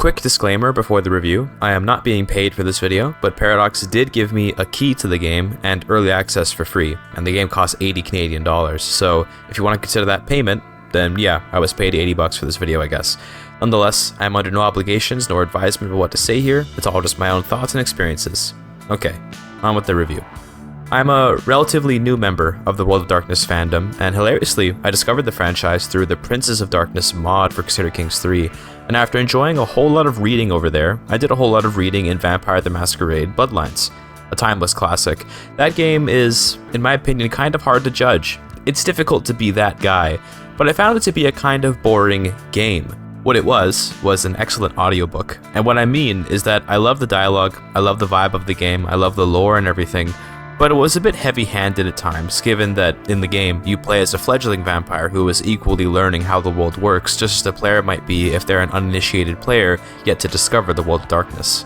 Quick disclaimer before the review, I am not being paid for this video, but Paradox did give me a key to the game and early access for free, and the game costs 80 Canadian dollars, so if you want to consider that payment, then yeah, I was paid 80 bucks for this video, I guess. Nonetheless, I am under no obligations nor advisement of what to say here, it's all just my own thoughts and experiences. Okay, on with the review. I'm a relatively new member of the World of Darkness fandom, and hilariously, I discovered the franchise through the Princes of Darkness mod for Crusader Kings 3, and after enjoying a whole lot of reading over there, I did a whole lot of reading in Vampire the Masquerade Bloodlines, a timeless classic. That game is, in my opinion, kind of hard to judge. It's difficult to be that guy, but I found it to be a kind of boring game. What it was an excellent audiobook, and what I mean is that I love the dialogue, I love the vibe of the game, I love the lore and everything, but it was a bit heavy-handed at times, given that in the game you play as a fledgling vampire who is equally learning how the world works, just as the player might be if they're an uninitiated player yet to discover the World of Darkness.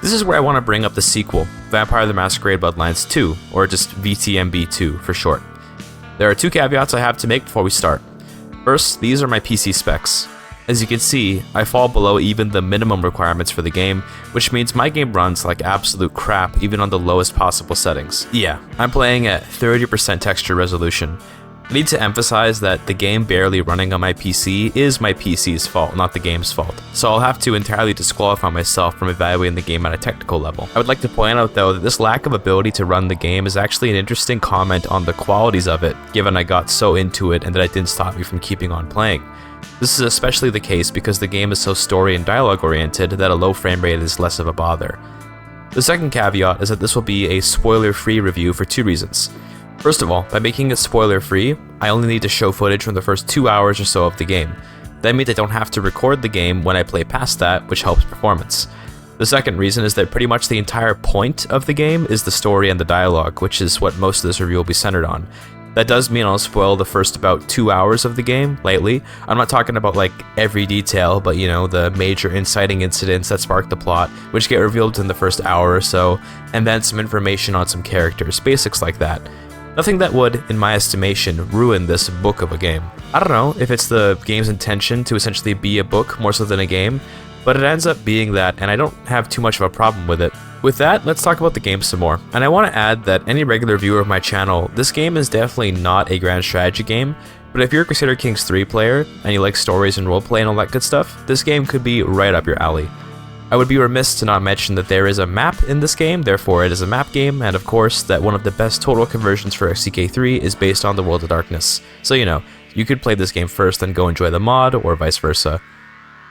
This is where I want to bring up the sequel, Vampire the Masquerade Bloodlines 2, or just VTMB 2 for short. There are two caveats I have to make before we start. First, these are my PC specs. As you can see, I fall below even the minimum requirements for the game, which means my game runs like absolute crap even on the lowest possible settings. Yeah, I'm playing at 30% texture resolution. I need to emphasize that the game barely running on my PC is my PC's fault, not the game's fault, so I'll have to entirely disqualify myself from evaluating the game at a technical level. I would like to point out though that this lack of ability to run the game is actually an interesting comment on the qualities of it, given I got so into it and that it didn't stop me from keeping on playing. This is especially the case because the game is so story and dialogue oriented that a low frame rate is less of a bother. The second caveat is that this will be a spoiler-free review for two reasons. First of all, by making it spoiler-free, I only need to show footage from the first 2 hours or so of the game. That means I don't have to record the game when I play past that, which helps performance. The second reason is that pretty much the entire point of the game is the story and the dialogue, which is what most of this review will be centered on. That does mean I'll spoil the first about 2 hours of the game, lightly. I'm not talking about like every detail, but you know, the major inciting incidents that spark the plot, which get revealed in the first hour or so, and then some information on some characters, basics like that. Nothing that would, in my estimation, ruin this book of a game. I don't know if it's the game's intention to essentially be a book more so than a game, but it ends up being that, and I don't have too much of a problem with it. With that, let's talk about the game some more. And I want to add that any regular viewer of my channel, this game is definitely not a grand strategy game, but if you're a Crusader Kings 3 player, and you like stories and roleplay and all that good stuff, this game could be right up your alley. I would be remiss to not mention that there is a map in this game, therefore it is a map game, and of course that one of the best total conversions for CK3 is based on the World of Darkness. So you know, you could play this game first and go enjoy the mod, or vice versa.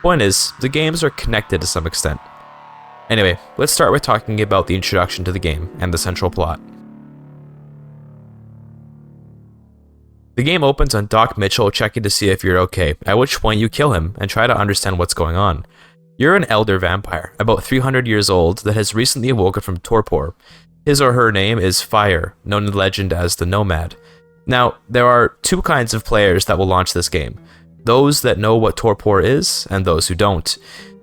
Point is, the games are connected to some extent. Anyway, let's start with talking about the introduction to the game and the central plot. The game opens on Doc Mitchell checking to see if you're okay, at which point you kill him and try to understand what's going on. You're an elder vampire, about 300 years old, that has recently awoken from torpor. His or her name is Fire, known in legend as the Nomad. Now, there are two kinds of players that will launch this game. Those that know what torpor is, and those who don't.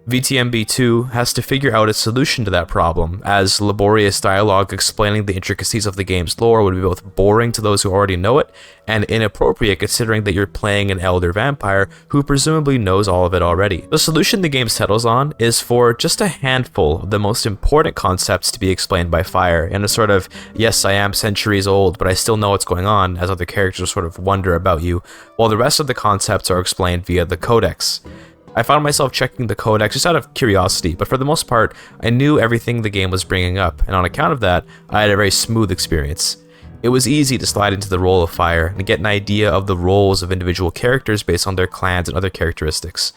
VTMB 2 has to figure out a solution to that problem, as laborious dialogue explaining the intricacies of the game's lore would be both boring to those who already know it, and inappropriate considering that you're playing an elder vampire who presumably knows all of it already. The solution the game settles on is for just a handful of the most important concepts to be explained by Fire, in a sort of, yes I am centuries old, but I still know what's going on, as other characters sort of wonder about you, while the rest of the concepts are explained via the Codex. I found myself checking the codex just out of curiosity, but for the most part, I knew everything the game was bringing up, and on account of that, I had a very smooth experience. It was easy to slide into the role of Fire and get an idea of the roles of individual characters based on their clans and other characteristics.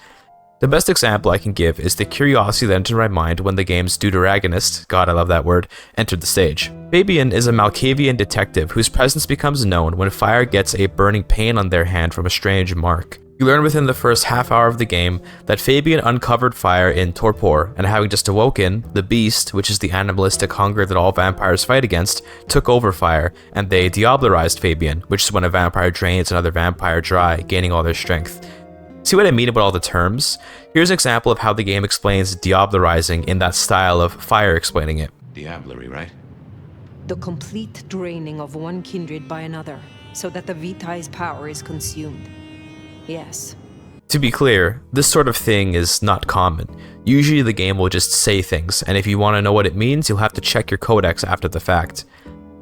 The best example I can give is the curiosity that entered my mind when the game's deuteragonist, God I love that word, entered the stage. Fabian is a Malkavian detective whose presence becomes known when Fire gets a burning pain on their hand from a strange mark. You learn within the first half hour of the game that Fabian uncovered Fire in torpor, and having just awoken, the beast, which is the animalistic hunger that all vampires fight against, took over Fire, and they diablerized Fabian, which is when a vampire drains another vampire dry, gaining all their strength. See what I mean about all the terms? Here's an example of how the game explains diablerizing in that style of Fire explaining it. Diablerie, right? The complete draining of one kindred by another, so that the Vitae's power is consumed. Yes. To be clear, this sort of thing is not common. Usually the game will just say things, and if you want to know what it means, you'll have to check your codex after the fact.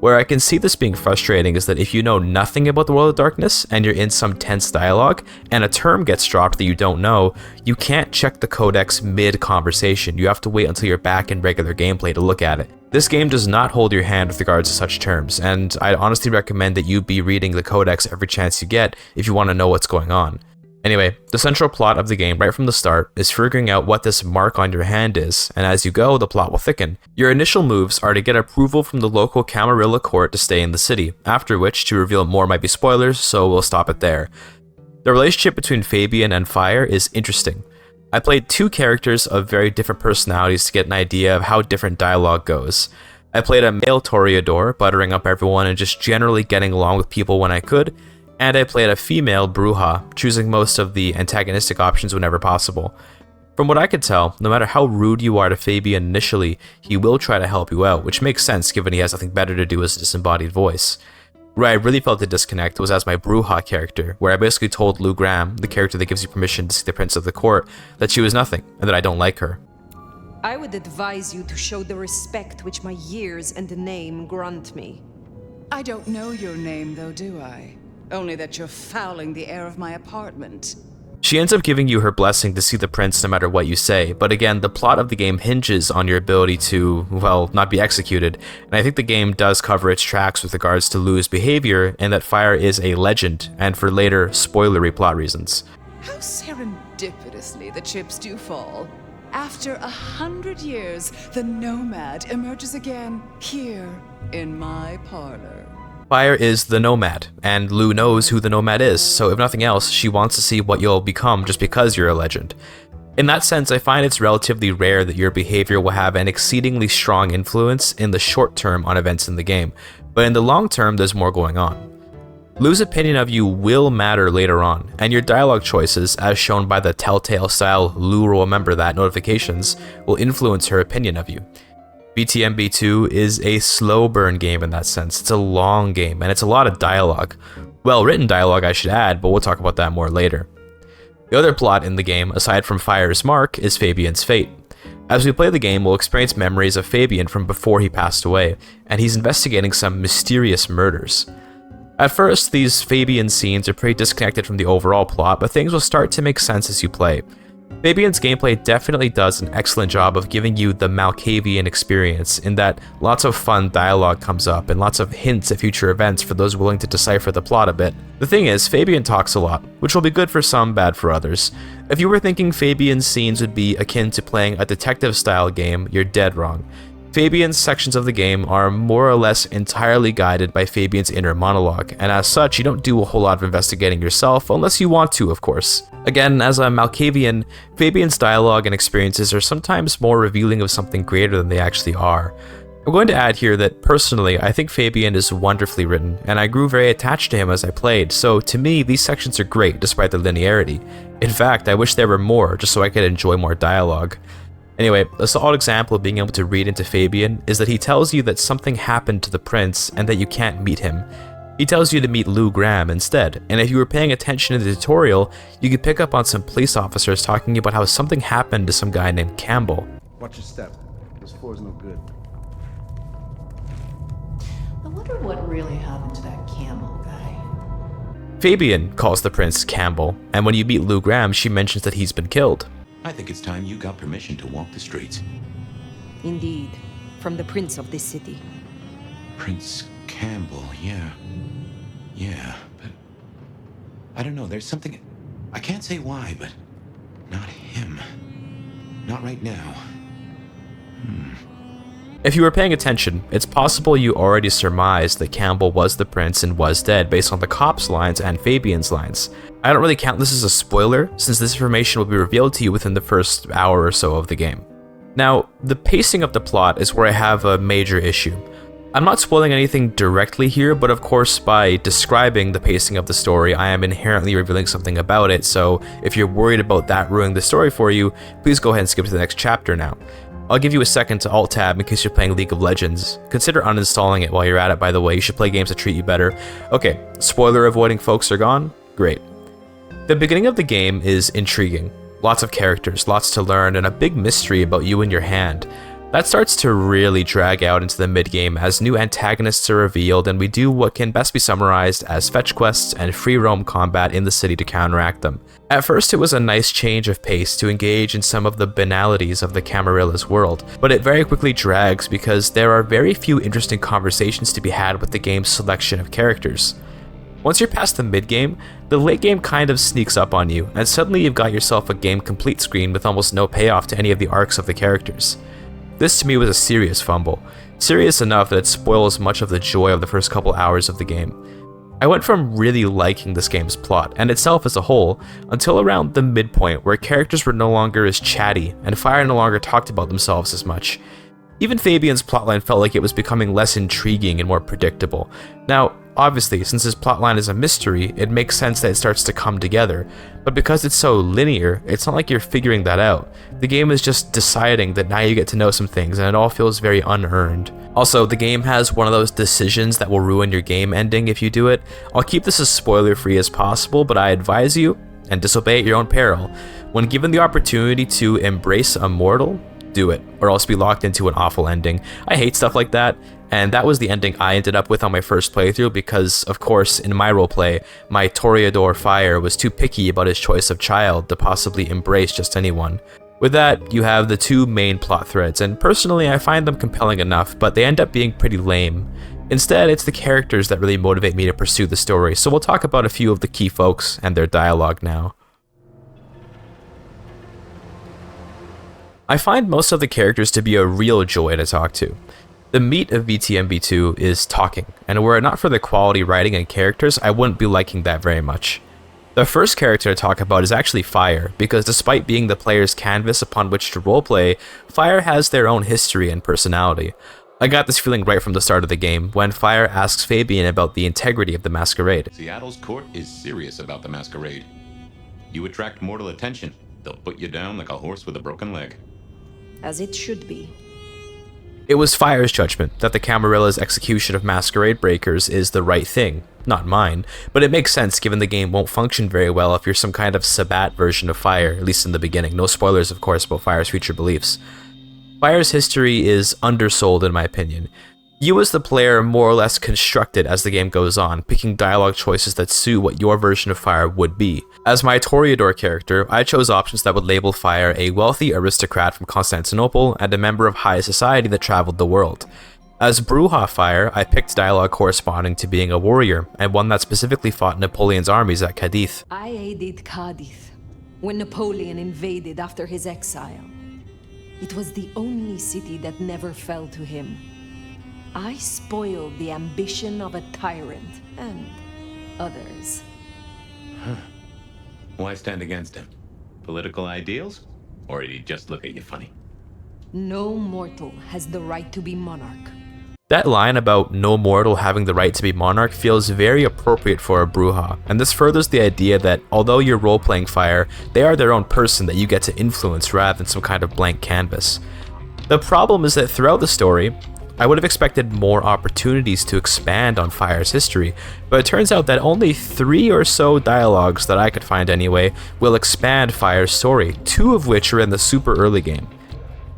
Where I can see this being frustrating is that if you know nothing about the World of Darkness and you're in some tense dialogue, and a term gets dropped that you don't know, you can't check the codex mid-conversation. You have to wait until you're back in regular gameplay to look at it. This game does not hold your hand with regards to such terms, and I'd honestly recommend that you be reading the codex every chance you get if you want to know what's going on. Anyway, the central plot of the game right from the start is figuring out what this mark on your hand is, and as you go, the plot will thicken. Your initial moves are to get approval from the local Camarilla court to stay in the city, after which to reveal more might be spoilers, so we'll stop it there. The relationship between Fabian and Fire is interesting. I played two characters of very different personalities to get an idea of how different dialogue goes. I played a male Toreador, buttering up everyone and just generally getting along with people when I could, and I played a female Bruja, choosing most of the antagonistic options whenever possible. From what I could tell, no matter how rude you are to Fabian initially, he will try to help you out, which makes sense given he has nothing better to do as a disembodied voice. Where I really felt the disconnect was as my Bruja character, where I basically told Lou Graham, the character that gives you permission to see the Prince of the Court, that she was nothing, and that I don't like her. I would advise you to show the respect which my years and name grant me. I don't know your name though, do I? Only that you're fouling the air of my apartment. She ends up giving you her blessing to see the prince no matter what you say, but again, the plot of the game hinges on your ability to, well, not be executed, and I think the game does cover its tracks with regards to Lou's behavior, and that Fire is a legend, and for later, spoilery plot reasons. How serendipitously the chips do fall. After 100 years, the Nomad emerges again here in my parlor. Fire is the Nomad, and Lou knows who the Nomad is, so if nothing else, she wants to see what you'll become just because you're a legend. In that sense, I find it's relatively rare that your behavior will have an exceedingly strong influence in the short term on events in the game, but in the long term, there's more going on. Lou's opinion of you will matter later on, and your dialogue choices, as shown by the telltale style Lou will remember that notifications, will influence her opinion of you. BTMB2 is a slow burn game in that sense. It's a long game, and it's a lot of dialogue. Well-written dialogue, I should add, but we'll talk about that more later. The other plot in the game, aside from Fire's mark, is Fabian's fate. As we play the game, we'll experience memories of Fabian from before he passed away, and he's investigating some mysterious murders. At first, these Fabian scenes are pretty disconnected from the overall plot, but things will start to make sense as you play. Fabian's gameplay definitely does an excellent job of giving you the Malkavian experience, in that lots of fun dialogue comes up and lots of hints at future events for those willing to decipher the plot a bit. The thing is, Fabian talks a lot, which will be good for some, bad for others. If you were thinking Fabian's scenes would be akin to playing a detective-style game, you're dead wrong. Fabian's sections of the game are more or less entirely guided by Fabian's inner monologue, and as such, you don't do a whole lot of investigating yourself, unless you want to, of course. Again, as a Malkavian, Fabian's dialogue and experiences are sometimes more revealing of something greater than they actually are. I'm going to add here that, personally, I think Fabian is wonderfully written, and I grew very attached to him as I played, so to me, these sections are great despite their linearity. In fact, I wish there were more, just so I could enjoy more dialogue. Anyway, a solid example of being able to read into Fabian is that he tells you that something happened to the prince and that you can't meet him. He tells you to meet Lou Graham instead, and if you were paying attention in the tutorial, you could pick up on some police officers talking about how something happened to some guy named Campbell. Watch your step. This floor's no good. I wonder what really happened to that Campbell guy. Fabian calls the prince Campbell, and when you meet Lou Graham, she mentions that he's been killed. I think it's time you got permission to walk the streets. Indeed, from the prince of this city. Prince Campbell, yeah. Yeah, but... I don't know, there's something... I can't say why, but... Not him. Not right now. If you were paying attention, it's possible you already surmised that Campbell was the prince and was dead based on the cops' lines and Fabian's lines. I don't really count this as a spoiler, since this information will be revealed to you within the first hour or so of the game. Now, the pacing of the plot is where I have a major issue. I'm not spoiling anything directly here, but of course by describing the pacing of the story, I am inherently revealing something about it, so if you're worried about that ruining the story for you, please go ahead and skip to the next chapter now. I'll give you a second to alt-tab in case you're playing League of Legends. Consider uninstalling it while you're at it, by the way. You should play games that treat you better. Okay, spoiler avoiding folks are gone? Great. The beginning of the game is intriguing. Lots of characters, lots to learn, and a big mystery about you and your hand. That starts to really drag out into the mid-game as new antagonists are revealed and we do what can best be summarized as fetch quests and free roam combat in the city to counteract them. At first it was a nice change of pace to engage in some of the banalities of the Camarilla's world, but it very quickly drags because there are very few interesting conversations to be had with the game's selection of characters. Once you're past the mid-game, the late game kind of sneaks up on you, and suddenly you've got yourself a game complete screen with almost no payoff to any of the arcs of the characters. This to me was a serious fumble, serious enough that it spoils much of the joy of the first couple hours of the game. I went from really liking this game's plot, and itself as a whole, until around the midpoint where characters were no longer as chatty, and Fire no longer talked about themselves as much. Even Fabian's plotline felt like it was becoming less intriguing and more predictable. Now, obviously, since his plotline is a mystery, it makes sense that it starts to come together, but because it's so linear, it's not like you're figuring that out. The game is just deciding that now you get to know some things, and it all feels very unearned. Also, the game has one of those decisions that will ruin your game ending if you do it. I'll keep this as spoiler-free as possible, but I advise you, and disobey at your own peril, when given the opportunity to embrace a mortal, do it, or else be locked into an awful ending. I hate stuff like that, and that was the ending I ended up with on my first playthrough because, of course, in my roleplay, my Toreador Fire was too picky about his choice of child to possibly embrace just anyone. With that, you have the two main plot threads, and personally I find them compelling enough, but they end up being pretty lame. Instead, it's the characters that really motivate me to pursue the story, so we'll talk about a few of the key folks and their dialogue now. I find most of the characters to be a real joy to talk to. The meat of VTMB2 is talking, and were it not for the quality writing and characters, I wouldn't be liking that very much. The first character to talk about is actually Fire, because despite being the player's canvas upon which to roleplay, Fire has their own history and personality. I got this feeling right from the start of the game, when Fire asks Fabian about the integrity of the Masquerade. Seattle's court is serious about the Masquerade. You attract mortal attention. They'll put you down like a horse with a broken leg. As it should be. It was Fire's judgment that the Camarilla's execution of Masquerade breakers is the right thing, not mine, but it makes sense given the game won't function very well if you're some kind of Sabat version of Fire, at least in the beginning. No spoilers, of course, about Fire's future beliefs. Fire's history is undersold in my opinion. You as the player more or less construct it as the game goes on, picking dialogue choices that suit what your version of Fire would be. As my Toreador character, I chose options that would label Fire a wealthy aristocrat from Constantinople and a member of high society that traveled the world. As Bruja Fire, I picked dialogue corresponding to being a warrior, and one that specifically fought Napoleon's armies at Cadiz. I aided Cadiz when Napoleon invaded after his exile. It was the only city that never fell to him. I spoiled the ambition of a tyrant and others. Why stand against him? Political ideals? Or did he just look at you funny? No mortal has the right to be monarch. That line about no mortal having the right to be monarch feels very appropriate for a Bruja, and this furthers the idea that although you're role-playing Fire, they are their own person that you get to influence rather than some kind of blank canvas. The problem is that throughout the story, I would have expected more opportunities to expand on Fire's history, but it turns out that only 3 or so dialogues that I could find anyway will expand Fire's story, 2 of which are in the super early game.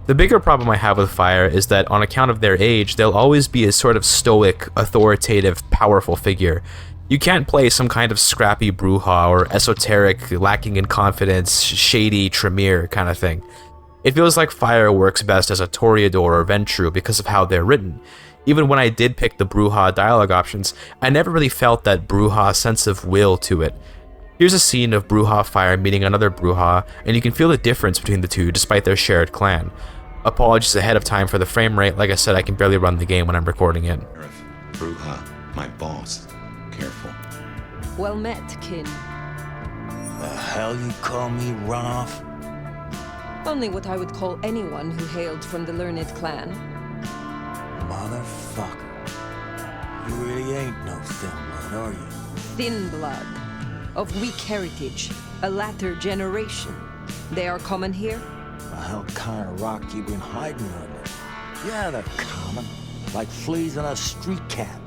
The bigger problem I have with Fire is that on account of their age, they'll always be a sort of stoic, authoritative, powerful figure. You can't play some kind of scrappy Bruja or esoteric, lacking in confidence, shady Tremere kind of thing. It feels like Fire works best as a Toreador or Ventru because of how they're written. Even when I did pick the Bruja dialogue options, I never really felt that Bruja sense of will to it. Here's a scene of Bruja Fire meeting another Bruja, and you can feel the difference between the two despite their shared clan. Apologies ahead of time for the frame rate, like I said I can barely run the game when I'm recording it. Bruja, my boss. Careful. Well met, kin. The hell you call me runoff? Only what I would call anyone who hailed from the learned clan. Motherfucker. You really ain't no thin blood, are you? Thin blood. Of weak heritage. A latter generation. They are common here? The hell kind of rock you been hiding under? Yeah, they're common. Like fleas on a street cat.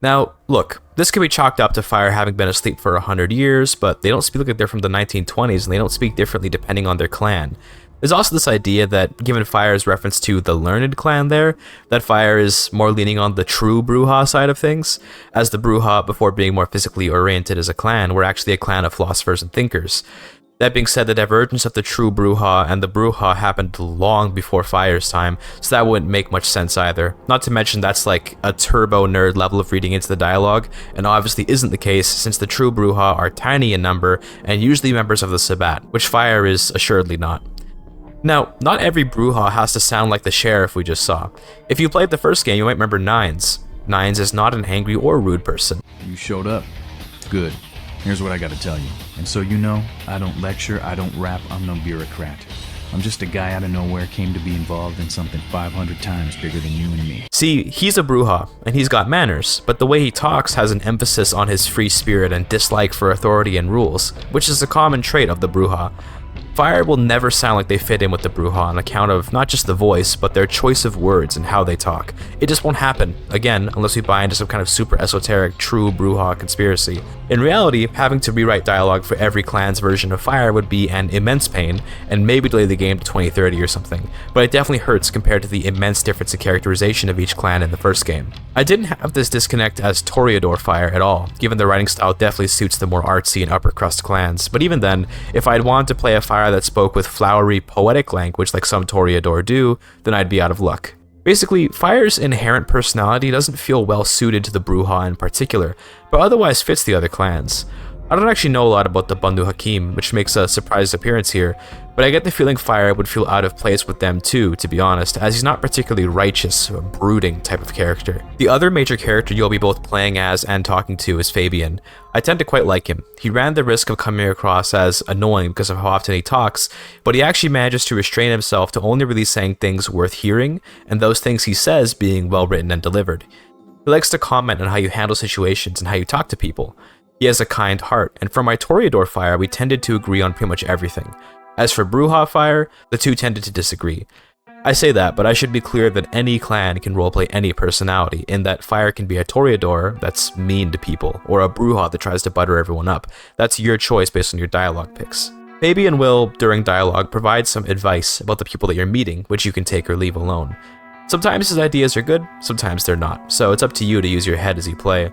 Now, look, this could be chalked up to Fire having been asleep for 100 years, but they don't speak like they're from the 1920s, and they don't speak differently depending on their clan. There's also this idea that, given Fire's reference to the learned clan there, that Fire is more leaning on the true Brujah side of things, as the Brujah, before being more physically oriented as a clan, were actually a clan of philosophers and thinkers. That being said, the divergence of the true Brujah and the Brujah happened long before Fire's time, so that wouldn't make much sense either. Not to mention that's like a turbo nerd level of reading into the dialogue, and obviously isn't the case since the true Brujah are tiny in number and usually members of the Sabbat, which Fire is assuredly not. Now, not every Brujah has to sound like the sheriff we just saw. If you played the first game, you might remember Nines. Nines is not an angry or rude person. You showed up. Good. Here's what I gotta tell you. And so you know, I don't lecture, I don't rap, I'm no bureaucrat. I'm just a guy out of nowhere came to be involved in something 500 times bigger than you and me. See, he's a Brujah, and he's got manners, but the way he talks has an emphasis on his free spirit and dislike for authority and rules, which is a common trait of the Brujah. Fire will never sound like they fit in with the Brujah on account of not just the voice, but their choice of words and how they talk. It just won't happen, again, unless we buy into some kind of super esoteric true Brujah conspiracy. In reality, having to rewrite dialogue for every clan's version of Fire would be an immense pain, and maybe delay the game to 2030 or something, but it definitely hurts compared to the immense difference in characterization of each clan in the first game. I didn't have this disconnect as Toreador Fire at all, given the writing style definitely suits the more artsy and upper crust clans, but even then, if I'd wanted to play a Fire that spoke with flowery, poetic language like some Toreador do, then I'd be out of luck. Basically, Fire's inherent personality doesn't feel well suited to the Brujah in particular, but otherwise fits the other clans. I don't actually know a lot about the Bandu Hakim, which makes a surprise appearance here, but I get the feeling Fire would feel out of place with them too, to be honest, as he's not particularly righteous or brooding type of character. The other major character you'll be both playing as and talking to is Fabian. I tend to quite like him. He ran the risk of coming across as annoying because of how often he talks, but he actually manages to restrain himself to only really saying things worth hearing, and those things he says being well written and delivered. He likes to comment on how you handle situations and how you talk to people. He has a kind heart, and for my Toreador Fire, we tended to agree on pretty much everything. As for Brujah Fire, the two tended to disagree. I say that, but I should be clear that any clan can roleplay any personality, in that Fire can be a Toreador that's mean to people, or a Brujah that tries to butter everyone up. That's your choice based on your dialogue picks. Fabian will, during dialogue, provide some advice about the people that you're meeting, which you can take or leave alone. Sometimes his ideas are good, sometimes they're not, so it's up to you to use your head as you play.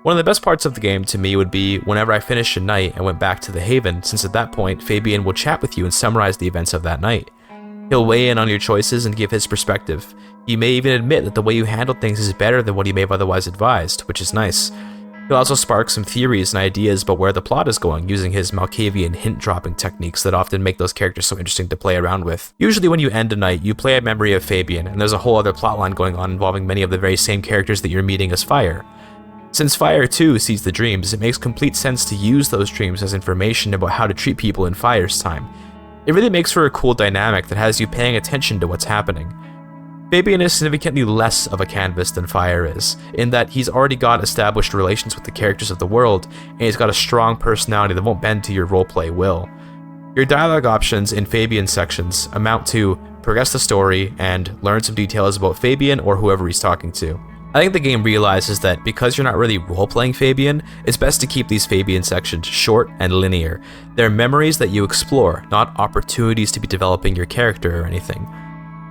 One of the best parts of the game to me would be whenever I finished a night and went back to the Haven, since at that point, Fabian will chat with you and summarize the events of that night. He'll weigh in on your choices and give his perspective. He may even admit that the way you handle things is better than what he may have otherwise advised, which is nice. He'll also spark some theories and ideas about where the plot is going, using his Malkavian hint-dropping techniques that often make those characters so interesting to play around with. Usually when you end a night, you play a memory of Fabian, and there's a whole other plotline going on involving many of the very same characters that you're meeting as Fire. Since Fire too sees the dreams, it makes complete sense to use those dreams as information about how to treat people in Fire's time. It really makes for a cool dynamic that has you paying attention to what's happening. Fabian is significantly less of a canvas than Fire is, in that he's already got established relations with the characters of the world, and he's got a strong personality that won't bend to your roleplay will. Your dialogue options in Fabian's sections amount to progress the story and learn some details about Fabian or whoever he's talking to. I think the game realizes that because you're not really role-playing Fabian, it's best to keep these Fabian sections short and linear. They're memories that you explore, not opportunities to be developing your character or anything.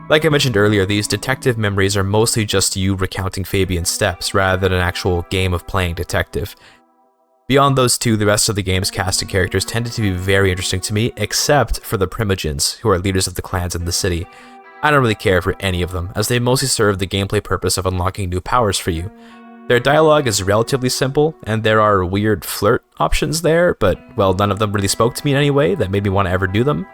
Like I mentioned earlier, these detective memories are mostly just you recounting Fabian's steps rather than an actual game of playing detective. Beyond those two, the rest of the game's cast of characters tended to be very interesting to me, except for the Primogens, who are leaders of the clans in the city. I don't really care for any of them, as they mostly serve the gameplay purpose of unlocking new powers for you. Their dialogue is relatively simple, and there are weird flirt options there, but, well, none of them really spoke to me in any way that made me want to ever do them.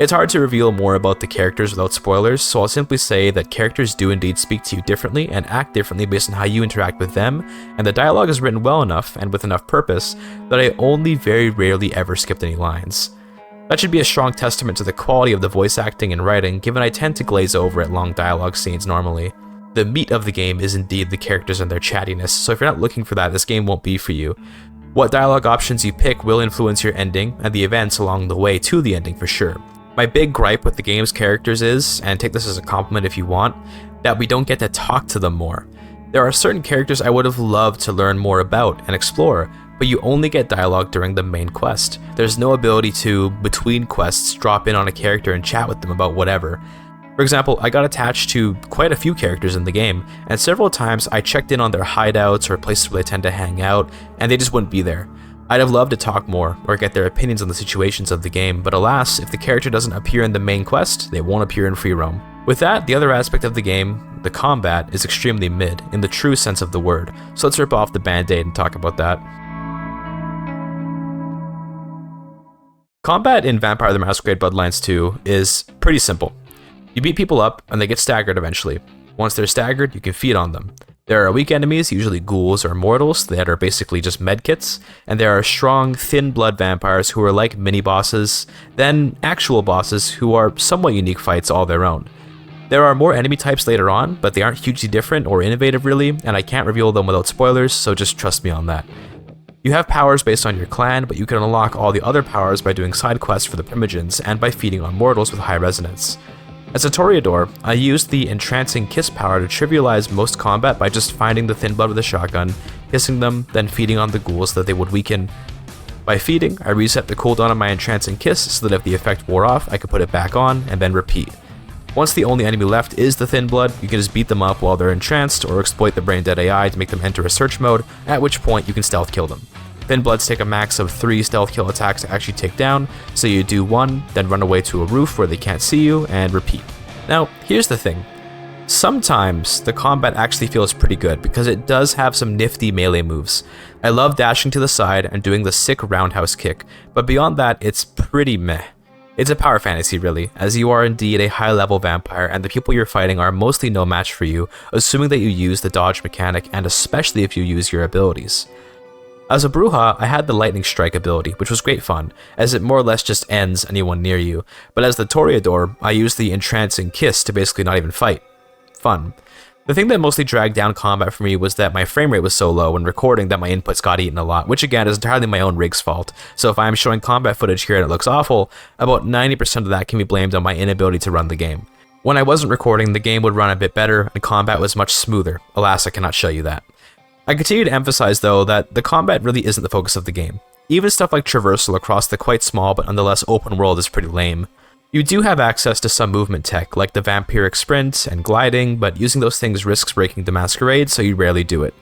It's hard to reveal more about the characters without spoilers, so I'll simply say that characters do indeed speak to you differently and act differently based on how you interact with them, and the dialogue is written well enough and with enough purpose that I only very rarely ever skipped any lines. That should be a strong testament to the quality of the voice acting and writing, given I tend to glaze over at long dialogue scenes normally. The meat of the game is indeed the characters and their chattiness, so if you're not looking for that, this game won't be for you. What dialogue options you pick will influence your ending, and the events along the way to the ending for sure. My big gripe with the game's characters is, and take this as a compliment if you want, that we don't get to talk to them more. There are certain characters I would have loved to learn more about and explore, but you only get dialogue during the main quest. There's no ability to, between quests, drop in on a character and chat with them about whatever. For example, I got attached to quite a few characters in the game, and several times I checked in on their hideouts or places where they tend to hang out, and they just wouldn't be there. I'd have loved to talk more, or get their opinions on the situations of the game, but alas, if the character doesn't appear in the main quest, they won't appear in free roam. With that, the other aspect of the game, the combat, is extremely mid, in the true sense of the word, so let's rip off the band-aid and talk about that. Combat in Vampire the Masquerade Bloodlines 2 is pretty simple. You beat people up, and they get staggered eventually. Once they're staggered, you can feed on them. There are weak enemies, usually ghouls or mortals, that are basically just medkits, and there are strong, thin blood vampires who are like mini-bosses, then actual bosses who are somewhat unique fights all their own. There are more enemy types later on, but they aren't hugely different or innovative really, and I can't reveal them without spoilers, so just trust me on that. You have powers based on your clan, but you can unlock all the other powers by doing side quests for the Primogens and by feeding on mortals with high resonance. As a Toreador, I used the Entrancing Kiss power to trivialize most combat by just finding the thin blood with a shotgun, kissing them, then feeding on the ghouls so that they would weaken. By feeding, I reset the cooldown of my Entrancing Kiss so that if the effect wore off, I could put it back on and then repeat. Once the only enemy left is the thin blood, you can just beat them up while they're entranced or exploit the brain dead AI to make them enter a search mode, at which point you can stealth kill them. Thin bloods take a max of 3 stealth kill attacks to actually take down, so you do 1, then run away to a roof where they can't see you, and repeat. Now, here's the thing. Sometimes the combat actually feels pretty good because it does have some nifty melee moves. I love dashing to the side and doing the sick roundhouse kick, but beyond that, it's pretty meh. It's a power fantasy really, as you are indeed a high-level vampire and the people you're fighting are mostly no match for you, assuming that you use the dodge mechanic and especially if you use your abilities. As a Bruja, I had the Lightning Strike ability, which was great fun, as it more or less just ends anyone near you, but as the Toreador, I used the Entrancing Kiss to basically not even fight. Fun. The thing that mostly dragged down combat for me was that my frame rate was so low when recording that my inputs got eaten a lot, which again is entirely my own rig's fault, so if I am showing combat footage here and it looks awful, about 90% of that can be blamed on my inability to run the game. When I wasn't recording, the game would run a bit better, and combat was much smoother. Alas, I cannot show you that. I continue to emphasize, though, that the combat really isn't the focus of the game. Even stuff like traversal across the quite small but nonetheless open world is pretty lame. You do have access to some movement tech, like the vampiric sprint and gliding, but using those things risks breaking the Masquerade, so you rarely do it.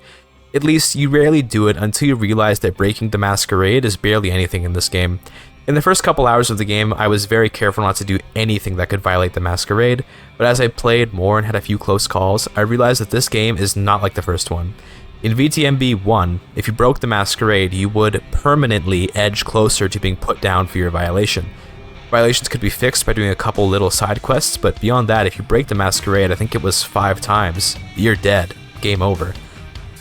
At least, you rarely do it until you realize that breaking the Masquerade is barely anything in this game. In the first couple hours of the game, I was very careful not to do anything that could violate the Masquerade, but as I played more and had a few close calls, I realized that this game is not like the first one. In VTMB 1, if you broke the Masquerade, you would permanently edge closer to being put down for your violation. Violations could be fixed by doing a couple little side quests, but beyond that, if you break the Masquerade, I think it was 5 times, you're dead. Game over.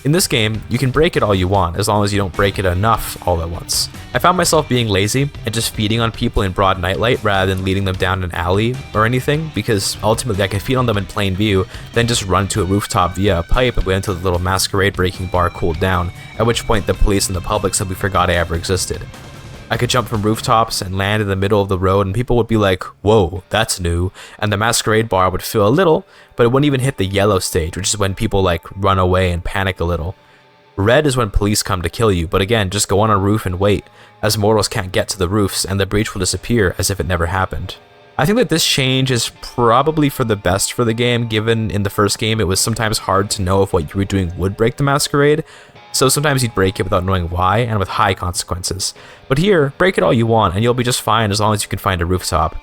In this game, you can break it all you want, as long as you don't break it enough all at once. I found myself being lazy and just feeding on people in broad nightlight rather than leading them down an alley or anything, because ultimately I can feed on them in plain view, then just run to a rooftop via a pipe and wait until the little Masquerade breaking bar cooled down, at which point the police and the public simply forgot I ever existed. I could jump from rooftops and land in the middle of the road and people would be like, whoa, that's new, and the Masquerade bar would fill a little, but it wouldn't even hit the yellow stage, which is when people like run away and panic a little. Red is when police come to kill you, but again, just go on a roof and wait, as mortals can't get to the roofs and the breach will disappear as if it never happened. I think that this change is probably for the best for the game, given in the first game it was sometimes hard to know if what you were doing would break the Masquerade, so sometimes you'd break it without knowing why and with high consequences. But here, break it all you want and you'll be just fine as long as you can find a rooftop.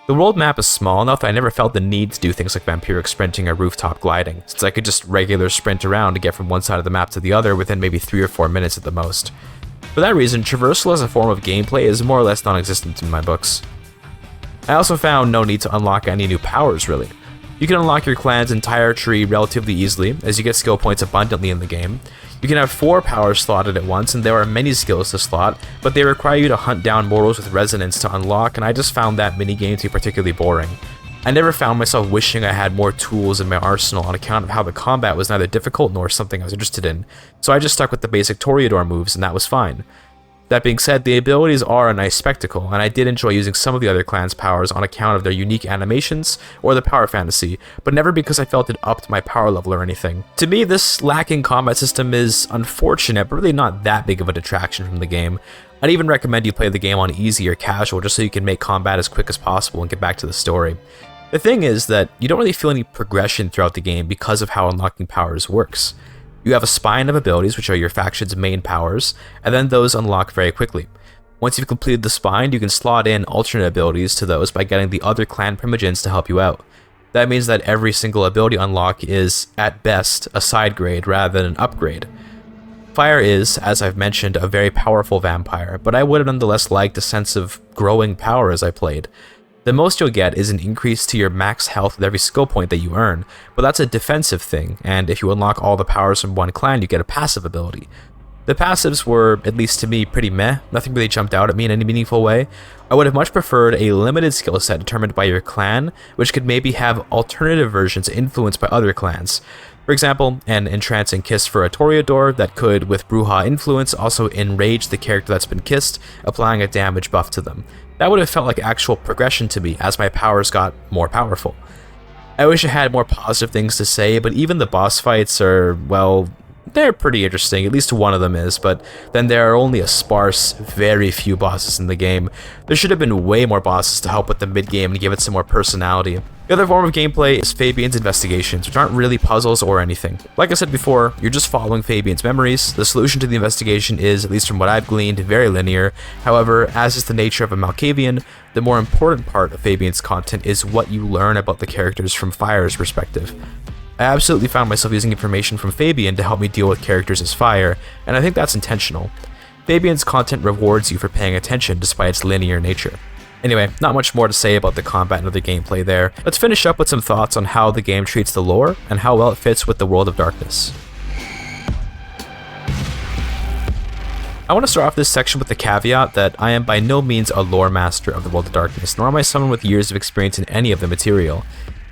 The world map is small enough that I never felt the need to do things like vampiric sprinting or rooftop gliding, since I could just regular sprint around to get from one side of the map to the other within maybe 3 or 4 minutes at the most. For that reason, traversal as a form of gameplay is more or less non-existent in my books. I also found no need to unlock any new powers really. You can unlock your clan's entire tree relatively easily, as you get skill points abundantly in the game. You can have 4 powers slotted at once, and there are many skills to slot, but they require you to hunt down mortals with resonance to unlock, and I just found that minigame to be particularly boring. I never found myself wishing I had more tools in my arsenal on account of how the combat was neither difficult nor something I was interested in, so I just stuck with the basic Toreador moves, and that was fine. That being said, the abilities are a nice spectacle, and I did enjoy using some of the other clans' powers on account of their unique animations or the power fantasy, but never because I felt it upped my power level or anything. To me, this lacking combat system is unfortunate, but really not that big of a detraction from the game. I'd even recommend you play the game on easy or casual just so you can make combat as quick as possible and get back to the story. The thing is that you don't really feel any progression throughout the game because of how unlocking powers works. You have a spine of abilities, which are your faction's main powers, and then those unlock very quickly. Once you've completed the spine, you can slot in alternate abilities to those by getting the other clan primogens to help you out. That means that every single ability unlock is, at best, a side grade rather than an upgrade. Fire is, as I've mentioned, a very powerful vampire, but I would have nonetheless liked a sense of growing power as I played. The most you'll get is an increase to your max health with every skill point that you earn, but that's a defensive thing, and if you unlock all the powers from one clan, you get a passive ability. The passives were, at least to me, pretty meh. Nothing really jumped out at me in any meaningful way. I would have much preferred a limited skill set determined by your clan, which could maybe have alternative versions influenced by other clans. For example, an entrancing kiss for a Toreador that could, with Bruja influence, also enrage the character that's been kissed, applying a damage buff to them. That would have felt like actual progression to me as my powers got more powerful. I wish I had more positive things to say, but even the boss fights are, well, they're pretty interesting, at least one of them is, but then there are only a sparse, very few bosses in the game. There should have been way more bosses to help with the mid-game and give it some more personality. The other form of gameplay is Fabian's investigations, which aren't really puzzles or anything. Like I said before, you're just following Fabian's memories. The solution to the investigation is, at least from what I've gleaned, very linear. However, as is the nature of a Malkavian, the more important part of Fabian's content is what you learn about the characters from Fire's perspective. I absolutely found myself using information from Fabian to help me deal with characters as Fire, and I think that's intentional. Fabian's content rewards you for paying attention despite its linear nature. Anyway, not much more to say about the combat and other gameplay there. Let's finish up with some thoughts on how the game treats the lore and how well it fits with the World of Darkness. I want to start off this section with the caveat that I am by no means a lore master of the World of Darkness, nor am I someone with years of experience in any of the material.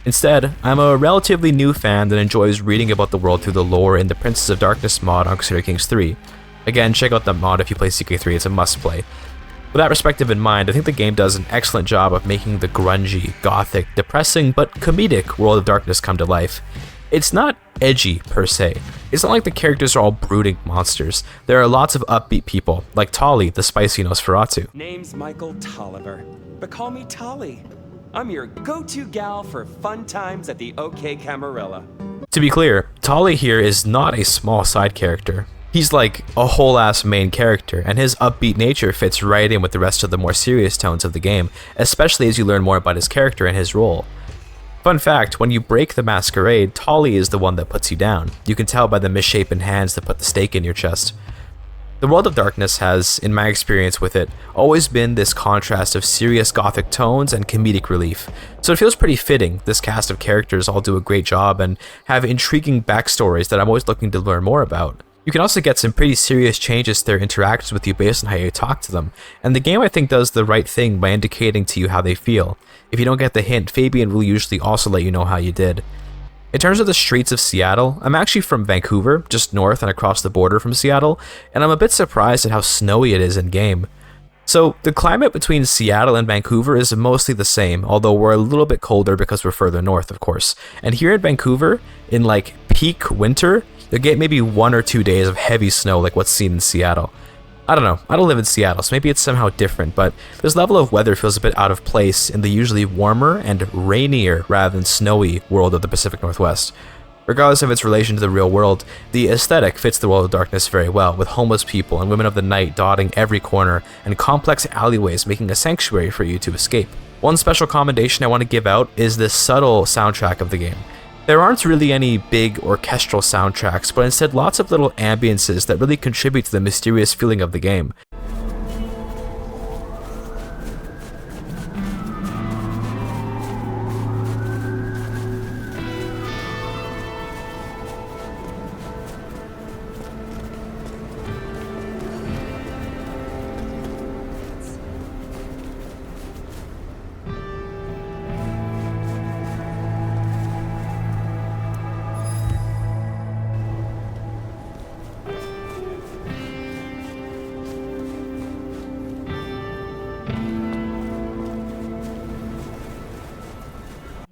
Instead, I'm a relatively new fan that enjoys reading about the world through the lore in the Princes of Darkness mod on Crusader Kings 3. Again, check out that mod if you play CK3, it's a must-play. With that perspective in mind, I think the game does an excellent job of making the grungy, gothic, depressing, but comedic World of Darkness come to life. It's not edgy, per se. It's not like the characters are all brooding monsters. There are lots of upbeat people, like Tali, the spicy Nosferatu. Name's Michael Tolliver, but call me Tolly. I'm your go-to gal for fun times at the OK Camarilla. To be clear, Tali here is not a small side character. He's like a whole-ass main character, and his upbeat nature fits right in with the rest of the more serious tones of the game, especially as you learn more about his character and his role. Fun fact, when you break the Masquerade, Tali is the one that puts you down. You can tell by the misshapen hands that put the stake in your chest. The World of Darkness has, in my experience with it, always been this contrast of serious gothic tones and comedic relief, so it feels pretty fitting. This cast of characters all do a great job and have intriguing backstories that I'm always looking to learn more about. You can also get some pretty serious changes to their interactions with you based on how you talk to them, and the game I think does the right thing by indicating to you how they feel. If you don't get the hint, Fabian will usually also let you know how you did. In terms of the streets of Seattle, I'm actually from Vancouver, just north and across the border from Seattle, and I'm a bit surprised at how snowy it is in-game. So, the climate between Seattle and Vancouver is mostly the same, although we're a little bit colder because we're further north, of course. And here in Vancouver, in like peak winter, you'll get maybe 1 or 2 days of heavy snow like what's seen in Seattle. I don't know, I don't live in Seattle, so maybe it's somehow different, but this level of weather feels a bit out of place in the usually warmer and rainier rather than snowy world of the Pacific Northwest. Regardless of its relation to the real world, the aesthetic fits the World of Darkness very well, with homeless people and women of the night dotting every corner, and complex alleyways making a sanctuary for you to escape. One special commendation I want to give out is the subtle soundtrack of the game. There aren't really any big orchestral soundtracks, but instead lots of little ambiances that really contribute to the mysterious feeling of the game.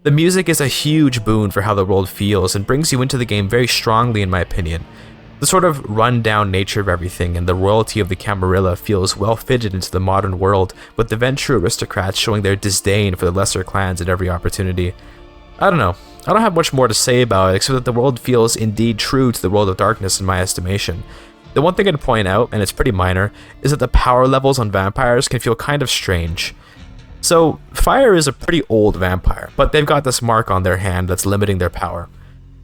The music is a huge boon for how the world feels and brings you into the game very strongly in my opinion. The sort of run-down nature of everything and the royalty of the Camarilla feels well fitted into the modern world, with the Ventrue aristocrats showing their disdain for the lesser clans at every opportunity. I don't know. I don't have much more to say about it, except that the world feels indeed true to the world of darkness in my estimation. The one thing I'd point out, and it's pretty minor, is that the power levels on vampires can feel kind of strange. So, Fire is a pretty old vampire, but they've got this mark on their hand that's limiting their power.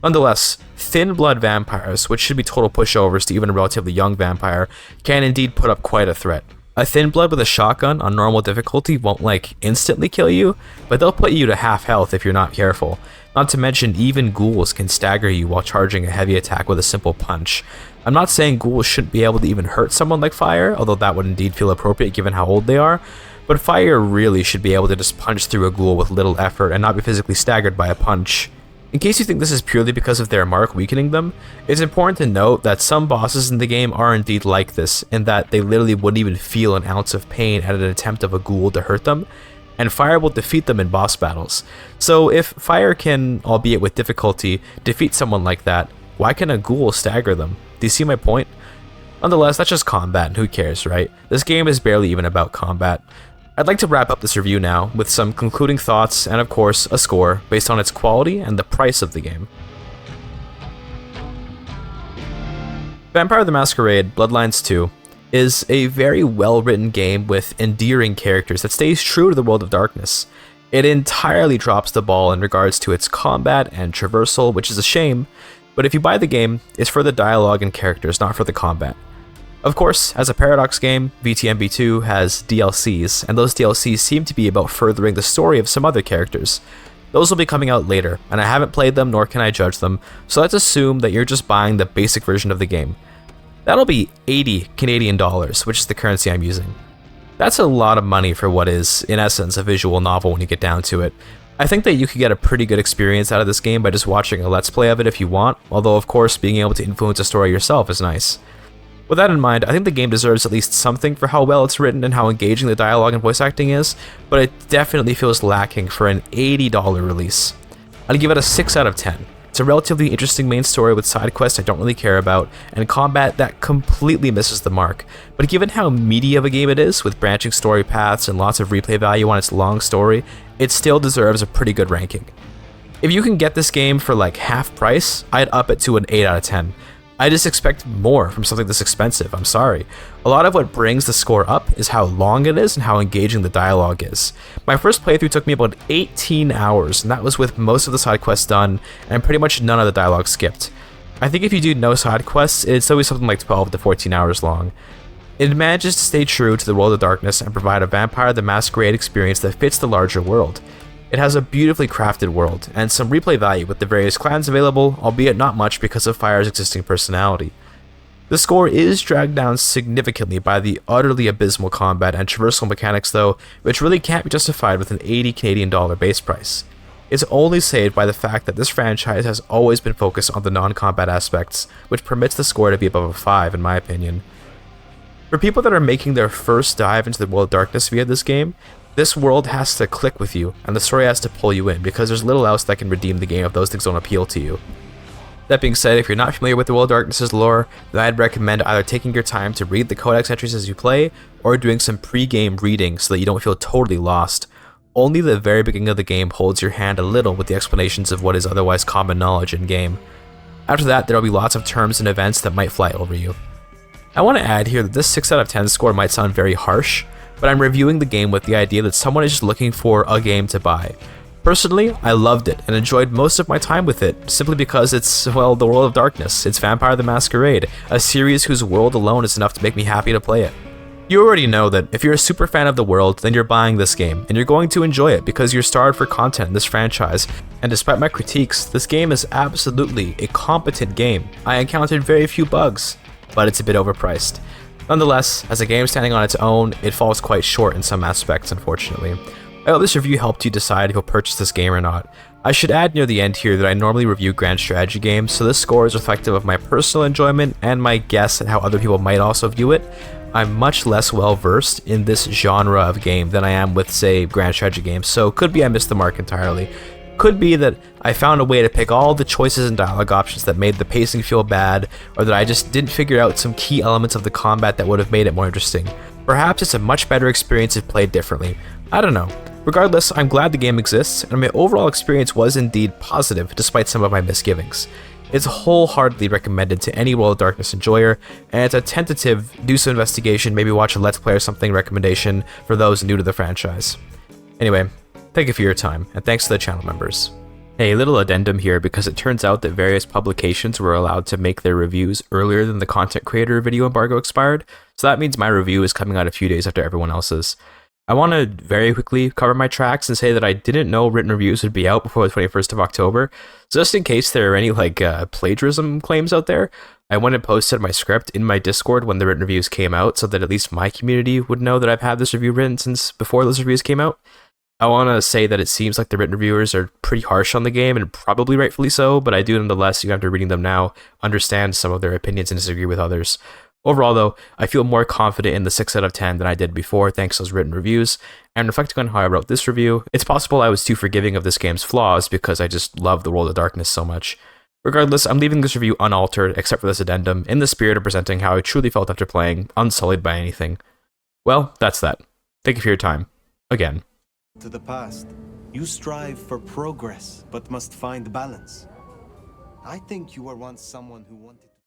Nonetheless, thin blood vampires, which should be total pushovers to even a relatively young vampire, can indeed put up quite a threat. A thin blood with a shotgun on normal difficulty won't instantly kill you, but they'll put you to half health if you're not careful. Not to mention, even ghouls can stagger you while charging a heavy attack with a simple punch. I'm not saying ghouls shouldn't be able to even hurt someone like Fire, although that would indeed feel appropriate given how old they are, but Fire really should be able to just punch through a ghoul with little effort and not be physically staggered by a punch. In case you think this is purely because of their mark weakening them, it's important to note that some bosses in the game are indeed like this, in that they literally wouldn't even feel an ounce of pain at an attempt of a ghoul to hurt them, and Fire will defeat them in boss battles. So if Fire can, albeit with difficulty, defeat someone like that, why can a ghoul stagger them? Do you see my point? Nonetheless, that's just combat, and who cares, right? This game is barely even about combat. I'd like to wrap up this review now with some concluding thoughts and of course a score based on its quality and the price of the game. Vampire the Masquerade Bloodlines 2 is a very well written game with endearing characters that stays true to the world of darkness. It entirely drops the ball in regards to its combat and traversal, which is a shame, but if you buy the game, it's for the dialogue and characters, not for the combat. Of course, as a Paradox game, VTMB2 has DLCs, and those DLCs seem to be about furthering the story of some other characters. Those will be coming out later, and I haven't played them nor can I judge them, so let's assume that you're just buying the basic version of the game. That'll be 80 Canadian dollars, which is the currency I'm using. That's a lot of money for what is, in essence, a visual novel when you get down to it. I think that you could get a pretty good experience out of this game by just watching a let's play of it if you want, although of course being able to influence a story yourself is nice. With that in mind, I think the game deserves at least something for how well it's written and how engaging the dialogue and voice acting is, but it definitely feels lacking for an $80 release. I'd give it a 6 out of 10. It's a relatively interesting main story with side quests I don't really care about, and combat that completely misses the mark, but given how meaty of a game it is, with branching story paths and lots of replay value on its long story, it still deserves a pretty good ranking. If you can get this game for half price, I'd up it to an 8 out of 10. I just expect more from something this expensive, I'm sorry. A lot of what brings the score up is how long it is and how engaging the dialogue is. My first playthrough took me about 18 hours, and that was with most of the side quests done, and pretty much none of the dialogue skipped. I think if you do no side quests, it's always something like 12 to 14 hours long. It manages to stay true to the world of darkness and provide a Vampire the Masquerade experience that fits the larger world. It has a beautifully crafted world, and some replay value with the various clans available, albeit not much because of Fire's existing personality. The score is dragged down significantly by the utterly abysmal combat and traversal mechanics though, which really can't be justified with an 80 Canadian dollar base price. It's only saved by the fact that this franchise has always been focused on the non-combat aspects, which permits the score to be above a 5 in my opinion. For people that are making their first dive into the world of darkness via this game, this world has to click with you, and the story has to pull you in, because there's little else that can redeem the game if those things don't appeal to you. That being said, if you're not familiar with the World of Darkness's lore, then I'd recommend either taking your time to read the codex entries as you play, or doing some pre-game reading so that you don't feel totally lost. Only the very beginning of the game holds your hand a little with the explanations of what is otherwise common knowledge in-game. After that, there will be lots of terms and events that might fly over you. I want to add here that this 6 out of 10 score might sound very harsh, but I'm reviewing the game with the idea that someone is just looking for a game to buy. Personally, I loved it and enjoyed most of my time with it, simply because it's, well, the world of darkness. It's Vampire the Masquerade, a series whose world alone is enough to make me happy to play it. You already know that if you're a super fan of the world, then you're buying this game, and you're going to enjoy it because you're starved for content in this franchise, and despite my critiques, this game is absolutely a competent game. I encountered very few bugs, but it's a bit overpriced. Nonetheless, as a game standing on its own, it falls quite short in some aspects, unfortunately. I hope this review helped you decide if you'll purchase this game or not. I should add near the end here that I normally review grand strategy games, so this score is reflective of my personal enjoyment and my guess at how other people might also view it. I'm much less well versed in this genre of game than I am with, say, grand strategy games, so could be I missed the mark entirely. could be that I found a way to pick all the choices and dialogue options that made the pacing feel bad, or that I just didn't figure out some key elements of the combat that would have made it more interesting. Perhaps it's a much better experience if played differently. I don't know. Regardless, I'm glad the game exists, and my overall experience was indeed positive despite some of my misgivings. It's wholeheartedly recommended to any World of Darkness enjoyer, and it's a tentative do some investigation, maybe watch a Let's Play or something recommendation for those new to the franchise. Anyway, thank you for your time, and thanks to the channel members. A little addendum here, because it turns out that various publications were allowed to make their reviews earlier than the content creator video embargo expired, so that means my review is coming out a few days after everyone else's. I want to very quickly cover my tracks and say that I didn't know written reviews would be out before the 21st of October, so just in case there are any plagiarism claims out there, I went and posted my script in my Discord when the written reviews came out, so that at least my community would know that I've had this review written since before those reviews came out. I want to say that it seems like the written reviewers are pretty harsh on the game, and probably rightfully so, but I do nonetheless, even after reading them now, understand some of their opinions and disagree with others. Overall though, I feel more confident in the 6 out of 10 than I did before thanks to those written reviews, and reflecting on how I wrote this review, it's possible I was too forgiving of this game's flaws because I just love the World of Darkness so much. Regardless, I'm leaving this review unaltered except for this addendum, in the spirit of presenting how I truly felt after playing, unsullied by anything. Well, that's that. Thank you for your time. Again. To the past, you strive for progress, but must find balance. I think you were once someone who wanted